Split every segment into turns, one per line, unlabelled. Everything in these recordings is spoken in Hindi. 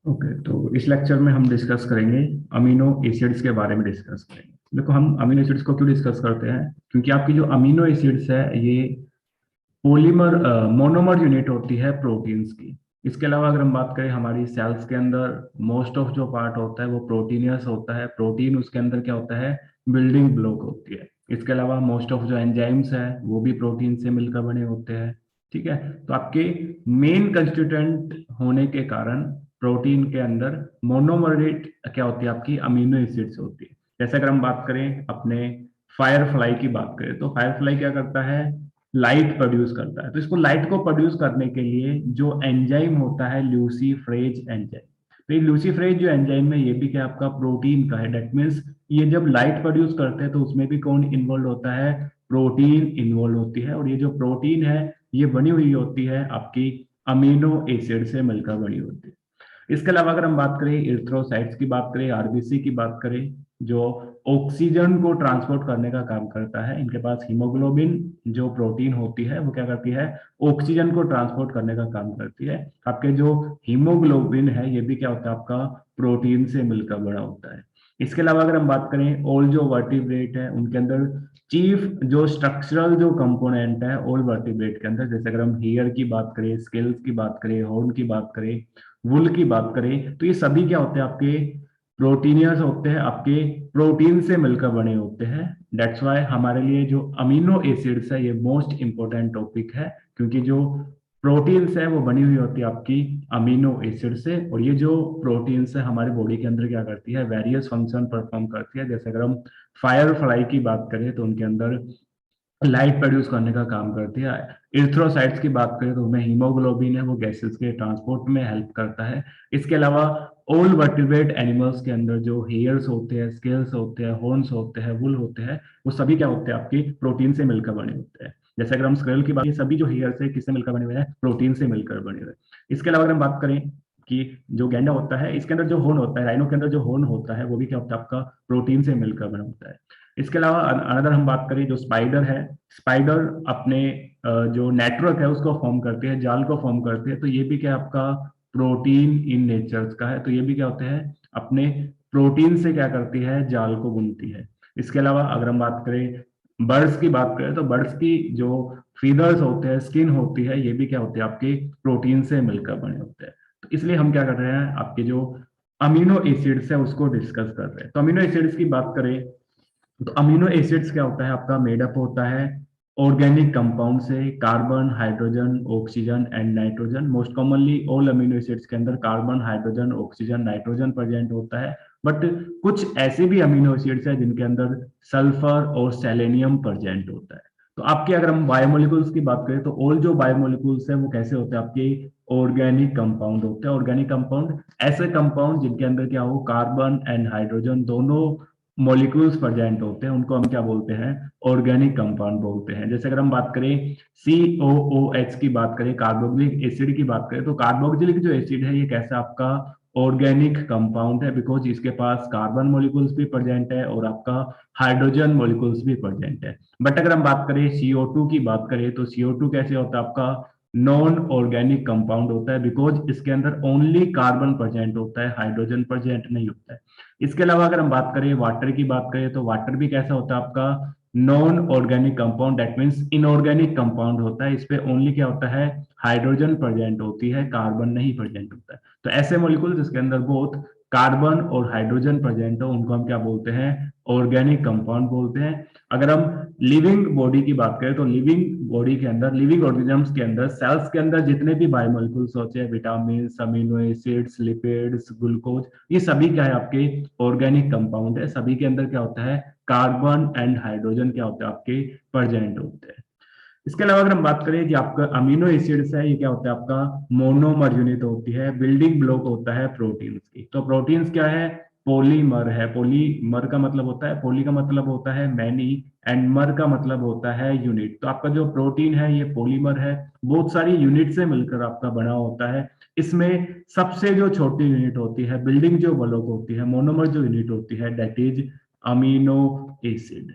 ओके, तो इस लेक्चर में हम डिस्कस करेंगे अमीनो एसिड्स के बारे में डिस्कस करेंगे। देखो, हम अमीनो एसिड्स को क्यों डिस्कस करते हैं? क्योंकि आपकी जो अमीनो एसिड्स है ये पॉलीमर मोनोमर यूनिट होती है प्रोटीन्स की। इसके अलावा अगर हम बात करें हमारी सेल्स के अंदर मोस्ट ऑफ जो पार्ट होता है वो प्रोटीनियस होता है। प्रोटीन उसके अंदर क्या होता है? बिल्डिंग ब्लॉक होती है। इसके अलावा मोस्ट ऑफ जो एंजाइम्स है वो भी प्रोटीन से मिलकर बने होते हैं। ठीक है, तो आपके मेन कंस्टिट्यूएंट होने के कारण प्रोटीन के अंदर मोनोमरेट क्या होती है? आपकी अमीनो एसिड्स होती है। जैसे अगर हम बात करें अपने फायर की बात करें तो फायर क्या करता है? लाइट प्रोड्यूस करता है। तो इसको लाइट को प्रोड्यूस करने के लिए जो एंजाइम होता है ल्यूसीफ्रेज एंजाइम। तो ये ल्यूसीफ्रेज जो एंजाइम है ये भी क्या आपका प्रोटीन का है। दैट मीन्स ये जब लाइट प्रोड्यूस करते हैं तो उसमें भी कौन इन्वॉल्व होता है? प्रोटीन इन्वॉल्व होती है। और ये जो प्रोटीन है ये बनी हुई होती है आपकी अमीनो एसिड से मिलकर बनी होती है। इसके अलावा अगर हम बात करें इरिथ्रोसाइट्स की बात करें, आरबीसी की बात करें, जो ऑक्सीजन को ट्रांसपोर्ट करने का काम करता है, इनके पास हीमोग्लोबिन जो प्रोटीन होती है वो क्या करती है? ऑक्सीजन को ट्रांसपोर्ट करने का काम करती है। आपके जो हीमोग्लोबिन है ये भी क्या होता है? आपका प्रोटीन से मिलकर बना होता है। इसके अलावा अगर हम बात करें ऑल जो वर्टिब्रेट है उनके अंदर चीफ जो स्ट्रक्चरल जो कंपोनेंट है ऑल वर्टिब्रेट के अंदर, जैसे अगर हम हेयर की बात करें, स्केल्स की बात करें, हॉर्न की बात करें, वुल की बात करें, तो ये सभी क्या होते हैं? आपके प्रोटीनियस होते हैं, आपके प्रोटीन से मिलकर बने होते हैं। दैट्स वाई हमारे लिए जो अमीनो एसिड्स है ये मोस्ट इंपॉर्टेंट टॉपिक है, क्योंकि जो प्रोटीन्स है वो बनी हुई होती है आपकी अमीनो एसिड से। और ये जो प्रोटीन्स है हमारे बॉडी के अंदर क्या करती है? वेरियस फंक्शन परफॉर्म करती है। जैसे अगर हम फायर फ्लाई की बात करें तो उनके अंदर लाइट प्रोड्यूस करने का काम करती है। इरिथ्रोसाइट्स की बात करें तो उनमें हीमोग्लोबिन है, वो गैसेस के ट्रांसपोर्ट में हेल्प करता है। इसके अलावा ऑल वर्टिब्रेट एनिमल्स के अंदर जो हेयर्स होते हैं, स्केल्स होते हैं, हॉर्न्स होते हैं, वुल होते हैं, वो सभी क्या होते हैं? आपकी प्रोटीन से मिलकर बने होते हैं। जैसे अगर हम स्केल की बात, ये सभी जो हेयर्स है किससे मिलकर बने हुए हैं? प्रोटीन से मिलकर बने हुए हैं। इसके अलावा अगर हम बात करें कि जो गैंडा होता है इसके अंदर जो हॉर्न होता है, राइनो के अंदर जो हॉर्न होता है वो भी क्या होता है? आपका प्रोटीन से मिलकर बना होता है। इसके अलावा अनदर हम बात करें जो स्पाइडर है, स्पाइडर अपने जो नेटवर्क है उसको फॉर्म करती है, जाल को फॉर्म करती है। तो ये भी क्या आपका प्रोटीन इन नेचर का है। तो ये भी क्या होते हैं? अपने प्रोटीन से क्या करती है? जाल को बुनती है। इसके अलावा अगर हम बात करें बर्ड्स की बात करें तो बर्ड्स की जो फीदर्स होते हैं, स्किन होती है, ये भी क्या होते हैं? आपके प्रोटीन से मिलकर बने होते हैं। तो इसलिए हम क्या कर रहे हैं? आपके जो अमीनो एसिड्स है उसको डिस्कस कर रहे हैं। तो अमीनो एसिड्स की बात करें तो अमीनो एसिड्स क्या होता है? आपका मेडअप होता है ऑर्गेनिक कंपाउंड से, carbon, hydrogen, oxygen and nitrogen. Most commonly all amino acids के अंदर carbon, hydrogen, oxygen, nitrogen present होता है। बट कुछ ऐसे भी अमीनो एसिड्स हैं जिनके अंदर सल्फर और सेलेनियम प्रेजेंट होता है। तो आपके अगर हम बायोमोलिकुल्स की बात करें तो ऑल जो बायोमोलिकुल्स है वो कैसे होते हैं? आपके ऑर्गेनिक कंपाउंड होते हैं। ऑर्गेनिक कंपाउंड ऐसे कंपाउंड जिनके अंदर क्या हो? कार्बन एंड हाइड्रोजन दोनों मॉलिक्यूल्स प्रेजेंट होते हैं, उनको हम क्या बोलते हैं? ऑर्गेनिक कंपाउंड बोलते हैं। जैसे अगर हम बात करें COOH की बात करें, कार्बोक्सिलिक एसिड की बात करें, तो कार्बोक्सिलिक जो एसिड है ये कैसा आपका ऑर्गेनिक कंपाउंड है? बिकॉज इसके पास कार्बन मॉलिक्यूल्स भी प्रेजेंट है और आपका हाइड्रोजन मॉलिक्यूल्स भी प्रेजेंट है। बट अगर हम बात करें CO2 की बात करें तो CO2 कैसे होता है? आपका नॉन ऑर्गेनिक कंपाउंड होता है, बिकॉज इसके अंदर ओनली कार्बन प्रेजेंट होता है, हाइड्रोजन प्रेजेंट नहीं होता है। इसके अलावा अगर हम बात करें वाटर की बात करें तो वाटर भी कैसा होता है? आपका non organic compound, that means inorganic compound होता है। इस पे ओनली क्या होता है? हाइड्रोजन प्रेजेंट होती है, कार्बन नहीं प्रेजेंट होता है। तो ऐसे मॉलिक्यूल जिसके अंदर बहुत कार्बन और हाइड्रोजन प्रेजेंट हो उनको हम क्या बोलते हैं? ऑर्गेनिक कंपाउंड बोलते हैं। अगर हम लिविंग बॉडी की बात करें तो लिविंग बॉडी के अंदर, लिविंग ऑर्गेनिजम्स के अंदर, सेल्स के अंदर जितने भी बायोमोलिक्यूल्स होते हैं, vitamin, amino acids, lipids, glucose, ये सभी क्या है? आपके ऑर्गेनिक कंपाउंड है। सभी के अंदर क्या होता है? कार्बन एंड हाइड्रोजन क्या होता है? आपके प्रेजेंट होते हैं। इसके अलावा अगर हम बात करें कि आपका अमीनो एसिड्स है ये क्या होता है? आपका मोनोमर यूनिट होती है, बिल्डिंग ब्लॉक होता है प्रोटीन्स की। तो प्रोटीन्स क्या है? पॉलीमर है। पॉलीमर का मतलब होता है, पॉली का मतलब होता है मैनी एंड मर का मतलब होता है यूनिट। तो आपका जो प्रोटीन है ये पॉलीमर है, बहुत सारी यूनिट से मिलकर आपका बना होता है। इसमें सबसे जो छोटी यूनिट होती है, बिल्डिंग जो ब्लॉक होती है, मोनोमर जो यूनिट होती है, दैट इज अमीनो एसिड।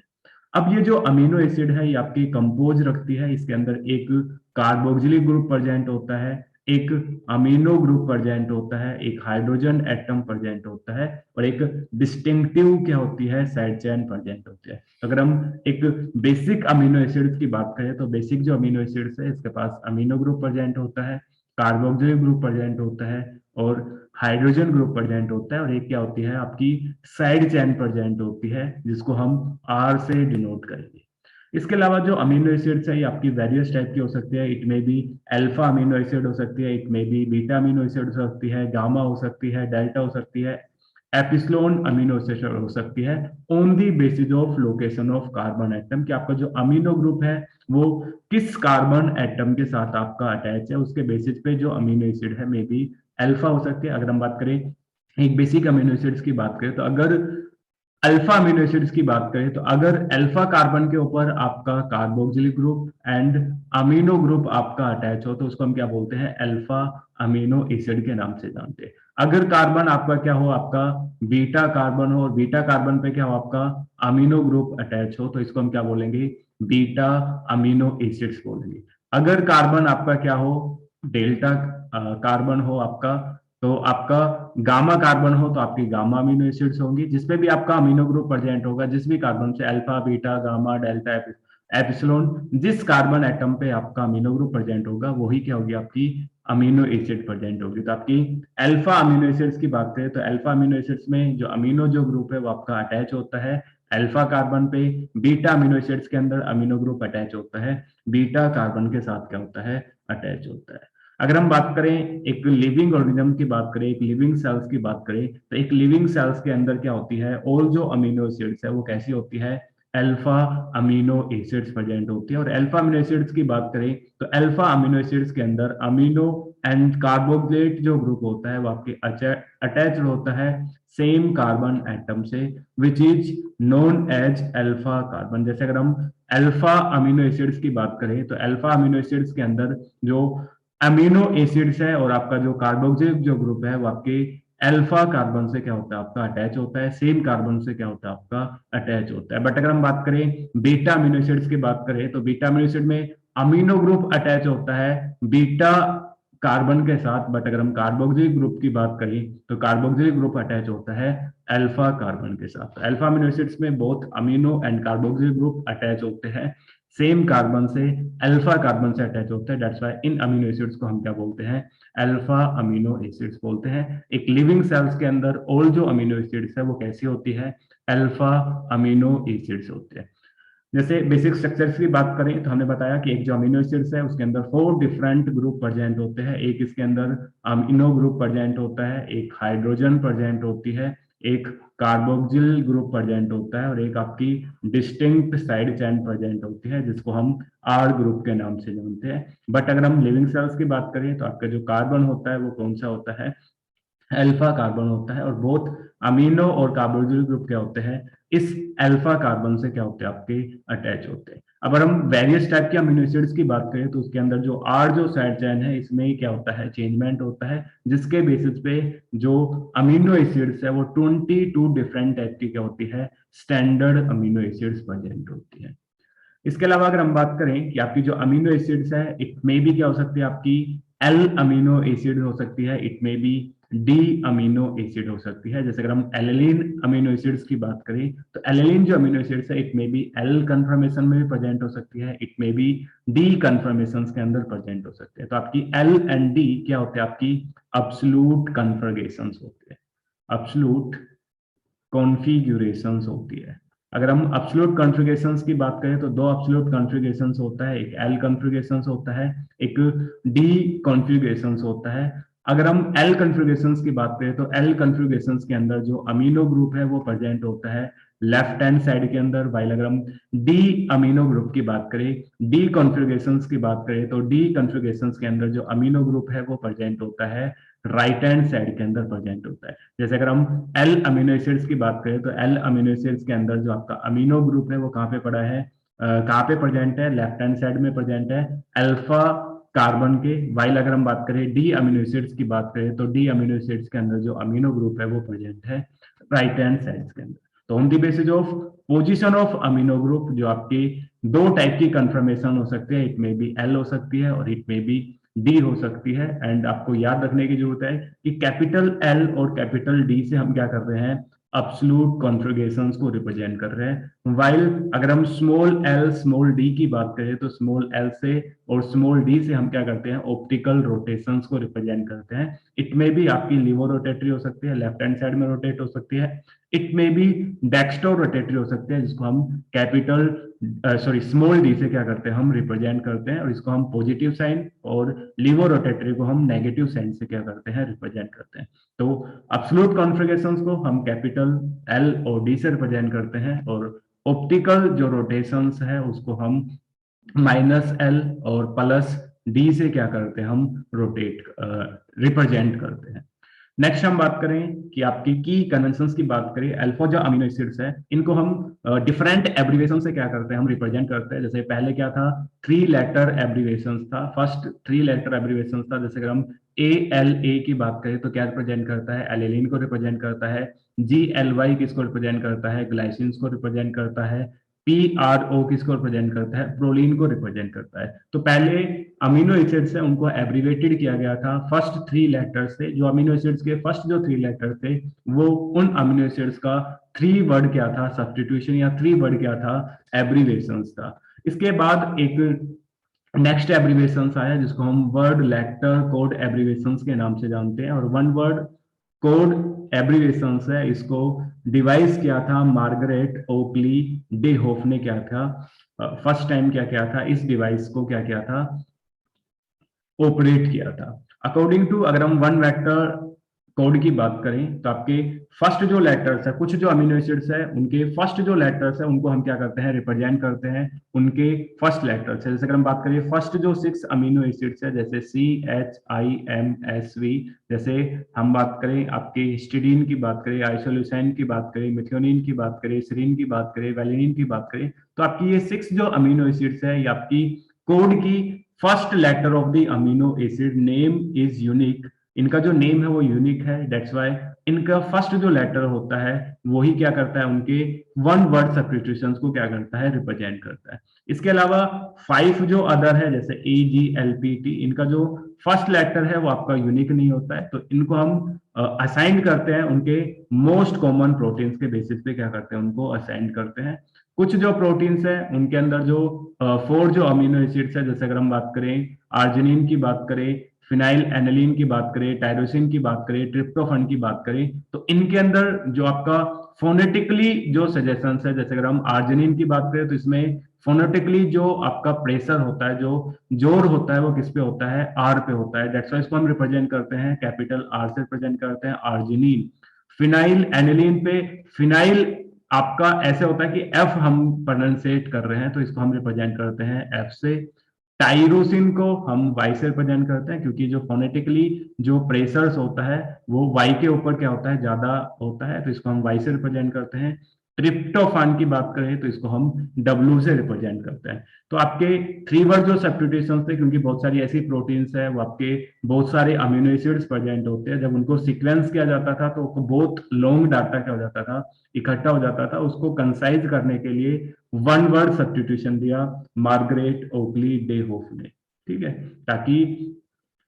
अब ये जो अमीनो एसिड है ये आपकी कंपोज रखती है, इसके अंदर एक कार्बोक्सिलिक ग्रुप प्रेजेंट होता है, एक अमीनो ग्रुप प्रेजेंट होता है, एक हाइड्रोजन एटम प्रेजेंट होता है, और एक डिस्टिंक्टिव क्या होती है, साइड चेन प्रेजेंट होती है। तो अगर हम एक बेसिक अमीनो एसिड्स की बात करें तो बेसिक जो अमीनो एसिड्स है इसके पास अमीनो ग्रुप प्रेजेंट होता है, कार्बोक्सिलिक ग्रुप प्रेजेंट होता है, और हाइड्रोजन ग्रुप प्रेजेंट होता है, और एक क्या होती है आपकी साइड चेन प्रेजेंट होती है जिसको हम आर से डिनोट करेंगे। इसके अलावा जो अमीनो एसिड्स है ये आपकी वेरियस टाइप की हो सकती है। इट में बी अल्फा अमीनो एसिड हो सकती है, इट में बी बीटा अमीनो एसिड हो सकती है, गामा हो सकती है, डेल्टा हो सकती है, एपिस्लोन अमीनो एसिड हो सकती है, on the basis of location of carbon atom, कि आपका जो अमीनो ग्रुप है वो किस कार्बन एटम के साथ आपका अटैच है, उसके बेसिस पे जो अमीनो एसिड है मे बी अल्फा हो सकती है। अगर हम बात करें एक बेसिक अमीनो एसिड्स की बात करें तो अगर अल्फा अमीनो एसिड्स की बात करें तो अगर अल्फा कार्बन के ऊपर आपका carboxylic group and amino group आपका अटैच हो तो उसको हम क्या बोलते हैं, अल्फा अमीनो एसिड के नाम से जानते हैं। अगर कार्बन आपका क्या हो, आपका बीटा कार्बन हो, और बीटा कार्बन पे क्या हो, आपका अमीनो ग्रुप अटैच हो, तो इसको हम क्या बोलेंगे, बीटा अमीनो एसिड्स बोलेंगे। अगर कार्बन आपका क्या हो, डेल्टा कार्बन हो आपका, तो आपका गामा कार्बन हो तो आपकी गामा अमीनो एसिड्स होंगी। जिसपे भी आपका अमीनो ग्रुप प्रेजेंट होगा, जिस भी कार्बन से alpha beta gamma delta epsilon, जिस कार्बन एटम पे आपका अमीनो ग्रुप प्रेजेंट होगा वही क्या होगी, आपकी अमीनो एसिड प्रेजेंट होगी। तो आपकी अल्फा अमीनो एसिड्स की बात करें तो अल्फा अमीनो एसिड्स में जो अमीनो जो ग्रुप है वो आपका अटैच होता है अल्फा कार्बन पे। बीटा अमीनो एसिड्स के अंदर अमीनो ग्रुप अटैच होता है बीटा कार्बन के साथ क्या होता है, अटैच होता है। अगर हम बात करें एक लिविंग ऑर्गेनिज्म की बात करें, एक लिविंग सेल्स की बात करें, तो एक लिविंग सेल्स के अंदर क्या होती है, ऑल जो अमीनो एसिड्स है वो कैसी होती है, अल्फा अमीनो एसिड्स प्रेजेंट होती है। और अल्फा अमीनो एसिड्स की बात करें तो अल्फा अमीनो एसिड्स के अंदर अमीनो एंड कार्बोक्सिलेट जो ग्रुप होता है वो आपके अटैच होता है सेम कार्बन एटम से, which is known as alpha carbon. जैसे अगर हम अल्फा अमीनो एसिड्स की बात करें तो अल्फा अमीनो एसिड्स के अंदर जो अमीनो एसिड्स है और आपका जो कार्बोक्सिलिक जो ग्रुप है वो आपके अल्फा कार्बन से क्या होता है, आपका अटैच होता है, सेम कार्बन से क्या होता है, आपका अटैच होता है। बट अगर हम बात करें बीटा अमीनो एसिड्स की बात करें तो बीटा अमीनो एसिड में अमीनो ग्रुप अटैच होता है बीटा कार्बन के साथ, बट अगर हम कार्बोक्सिलिक ग्रुप की बात करें तो कार्बोक्सिलिक ग्रुप अटैच होता है अल्फा कार्बन के साथ। अल्फा अमीनो एसिड्स में both amino and carboxylic group attach होते हैं सेम कार्बन से, अल्फा कार्बन से अटैच होते हैं। That's why in amino acids को हम क्या बोलते हैं, अल्फा अमीनो एसिड्स बोलते हैं। एक लिविंग सेल्स के अंदर ऑल जो अमीनो एसिड्स है वो कैसी होती है, अल्फा अमीनो एसिड्स होते हैं। जैसे बेसिक स्ट्रक्चर्स की बात करें तो हमने बताया कि एक जो अमीनो एसिड्स है उसके अंदर 4 डिफरेंट ग्रुप प्रेजेंट होते हैं। एक इसके अंदर अमीनो ग्रुप प्रेजेंट होता है, एक हाइड्रोजन प्रेजेंट होती है, एक कार्बोक्सिल ग्रुप प्रेजेंट होता है, और एक आपकी डिस्टिंक्ट साइड चेन प्रेजेंट होती है जिसको हम आर ग्रुप के नाम से जानते हैं। बट अगर हम लिविंग सेल्स की बात करें तो आपका जो कार्बन होता है वो कौन सा होता है, अल्फा कार्बन होता है, और बोथ अमीनो और कार्बोक्सिल ग्रुप क्या होते हैं, इस अल्फा कार्बन से क्या होते हैं, आपके अटैच होते हैं। अगर हम वेरियस टाइप के अमीनो एसिड्स की बात करें तो उसके अंदर जो आर जो साइड चेन है इसमें क्या होता है, चेंजमेंट होता है, जिसके बेसिस पे जो अमीनो एसिड्स है वो 22 डिफरेंट टाइप की क्या होती है, स्टैंडर्ड अमीनो एसिड्स प्रेजेंट होती है। इसके अलावा अगर हम बात करें कि आपकी जो अमीनो एसिड्स है इट में भी क्या हो सकती है, आपकी एल अमीनो एसिड हो सकती है, इट में बी डी अमीनो एसिड हो सकती है। जैसे अगर हम एलिलीन अमीनो एसिड्स की बात करें तो एलिलीन जो अमीनो एसिड्स है इट में बी एल कन्फर्मेशन में भी प्रेजेंट हो सकती है, इट में बी डी कन्फर्मेशन के अंदर प्रेजेंट हो सकते हैं। तो आपकी एल एंड डी क्या होते हैं, आपकी अब्सोल्यूट कन्फर्गेशन होते हैं, अब्सोल्यूट कॉन्फ़िगरेशंस होती है। अगर हम एब्सोल्यूट कॉन्फ़िगरेशंस की बात करें तो दो एब्सोल्यूट कॉन्फ़िगरेशंस होता है, एक एल कॉन्फ़िगरेशंस होता है, एक डी कॉन्फ़िगरेशंस होता है। अगर हम एल कॉन्फ़िगरेशंस की बात करें तो एल कॉन्फ़िगरेशंस के अंदर जो अमीनो ग्रुप है वो प्रेजेंट होता है लेफ्ट हैंड साइड के अंदर, वाइल अगर हम डी अमीनो ग्रुप की बात करें, डी कॉन्फ़िगरेशंस की बात करें तो डी कॉन्फ़िगरेशंस के अंदर जो अमीनो ग्रुप है वो प्रेजेंट होता है राइट हैंड साइड के अंदर प्रेजेंट होता है। जैसे अगर हम एल अमीनो एसिड्स की बात करें तो एल अमीनो एसिड्स के अंदर जो आपका अमीनो ग्रुप है वो कहाँ पे पड़ा है, कहाँ पे प्रेजेंट है, लेफ्ट हैंड साइड में प्रेजेंट है अल्फा कार्बन के। वाइल अगर हम बात करें डी अमीनो एसिड्स की बात करें तो डी अमीनो एसिड्स के अंदर जो अमीनो ग्रुप है वो प्रेजेंट है राइट हैंड साइड के अंदर। तो on the basis of position of amino group जो आपकी दो टाइप की कंफर्मेशन हो सकते हैं, इट में बी एल हो सकती है और इट में बी डी हो सकती है। एंड आपको याद रखने की जरूरत है कि कैपिटल एल और कैपिटल डी से हम क्या कर रहे हैं, अब्सोल्यूट कॉन्फ़िगरेशंस को रिप्रेजेंट कर रहे हैं। वाइल अगर हम स्मॉल एल स्मॉल डी की बात करें तो स्मॉल एल से और स्मॉल डी से हम क्या करते हैं, ऑप्टिकल रोटेशंस को रिप्रेजेंट करते हैं। इट में भी आपकी लिवो रोटेटरी हो सकती है, लेफ्ट हैंड साइड में रोटेट हो सकती है। इट में भी डेक्स्टो रोटेटरी हो सकती है, जिसको हम कैपिटल स्मॉल डी से क्या करते हैं, हम रिप्रेजेंट करते हैं, और इसको हम पॉजिटिव साइन, और लिवो रोटेटरी को हम नेगेटिव साइन से क्या करते हैं, रिप्रेजेंट करते हैं। तो अब्सोल्यूट कॉन्फ़िगरेशंस को हम कैपिटल एल और डी से रिप्रेजेंट करते हैं, और ऑप्टिकल जो रोटेशंस है उसको हम माइनस एल और प्लस डी से क्या करते हैं, हम रोटेट रिप्रेजेंट करते हैं। नेक्स्ट हम बात करें कि आपकी की कन्वेंशंस की बात करें, अल्फा जो अमीनो एसिड्स है इनको हम डिफरेंट एब्रीवेशन से क्या करते हैं, हम रिप्रेजेंट करते हैं। जैसे पहले क्या था, 3 लेटर एब्रीवेशन था, फर्स्ट 3 लेटर एब्रीवेशन था। जैसे अगर हम ALA की बात करें तो क्या रिप्रेजेंट करता है, एलेनिन को रिप्रेजेंट करता है। GLY किसको रिप्रेजेंट करता है, ग्लाइसिन को रिप्रेजेंट करता है। PRO किसको रिप्रेजेंट करता है, प्रोलीन को रिप्रेजेंट करता है। तो पहले अमीनो एसिड्स है उनको एब्रीवेटेड किया गया था फर्स्ट 3 लेटर से। जो अमीनो एसिड्स के फर्स्ट जो 3 लेटर थे वो उन अमीनो एसिड्स का 3 वर्ड क्या था, सब्स्टिट्यूशन, या 3 वर्ड क्या था, एब्रीवेशंस था। इसके बाद एक नेक्स्ट एब्रीवेशंस आया जिसको हम वर्ड लेटर कोड एब्रीवेशंस के नाम से जानते हैं। और वन वर्ड कोड एब्रीवेशंस है, इसको डिवाइस किया था मार्गरेट ओकली डे होफ ने, क्या था फर्स्ट टाइम क्या किया था, इस डिवाइस को क्या किया था, ऑपरेट किया था। अकॉर्डिंग टू अगर हम वन वेक्टर कोड की बात करें तो आपके फर्स्ट जो लेटर्स है, कुछ जो अमीनो एसिड्स है उनके फर्स्ट जो लेटर्स है उनको हम क्या करते हैं, रिप्रेजेंट करते हैं उनके फर्स्ट लेटर्स है। जैसे अगर हम बात करें फर्स्ट जो 6 अमीनो एसिड्स है, जैसे CHIMSV, जैसे हम बात करें आपके हिस्टिडीन की बात करें, आइसोल्यूसिन की बात करें, मिथ्योनिन की बात करें, सेरीन की बात करें, वैलिनिन की बात करें, तो आपकी ये 6 जो अमीनो एसिड्स है ये आपकी कोड की first letter of the amino acid name is unique. इनका जो नेम है वो यूनिक है, दैट्स वाई इनका फर्स्ट जो लेटर होता है वही क्या करता है, उनके वन वर्ड सब्स्टिट्यूशंस को क्या करता है, रिप्रेजेंट करता है। इसके अलावा 5 जो अदर है जैसे AGLPT, इनका जो फर्स्ट लेटर है वो आपका यूनिक नहीं होता है, तो इनको हम असाइन करते हैं उनके मोस्ट कॉमन प्रोटीन्स के बेसिस पे क्या करते हैं, उनको असाइन करते हैं। कुछ जो प्रोटीन्स है उनके अंदर जो 4 जो अमीनो एसिड्स है, जैसे अगर हम बात करें आर्जिनिन की बात करें, फिनाइल एनिलीन की बात करें, टायरोसिन की बात करें, ट्रिप्टोफन की बात करें, तो इनके अंदर जो आपका फोनेटिकली जो सजेशंस है, जैसे अगर हम आर्जिनिन की बात करें तो इसमें फोनेटिकली जो आपका प्रेशर होता है, जो जोर होता है वो किस पे होता है, आर पे होता है। दैट्स वाई इसको हम रिप्रेजेंट करते हैं कैपिटल आर से रिप्रेजेंट करते हैं आर्जिनिन। फिनाइल एनिलीन पे फिनाइल आपका ऐसे होता है कि एफ हम प्रोनाउंसिएट कर रहे हैं तो इसको हम रिप्रेजेंट करते हैं एफ से। टाइरोसिन को हम वाई से रिप्रेजेंट करते हैं क्योंकि जो फोनेटिकली जो प्रेशर्स होता है वो वाई के ऊपर क्या होता है, ज्यादा होता है, तो इसको हम वाई से रिप्रेजेंट करते हैं। ट्रिप्टोफान की बात करें तो इसको हम डब्ल्यू से रिप्रेजेंट करते हैं। तो आपके 3 वर्ड जो सब्स्टिट्यूशंस थे, क्योंकि बहुत सारी ऐसी प्रोटीन्स है वो आपके बहुत सारे अमीनो एसिड्स प्रेजेंट होते हैं, जब उनको सीक्वेंस किया जाता था तो बहुत लॉन्ग डाटा क्या हो जाता था, इकट्ठा हो जाता था। उसको कंसाइज करने के लिए वन वर्ड सब्स्टिट्यूशन दिया मार्गरेट ओकली डे होफ ने, ठीक है, ताकि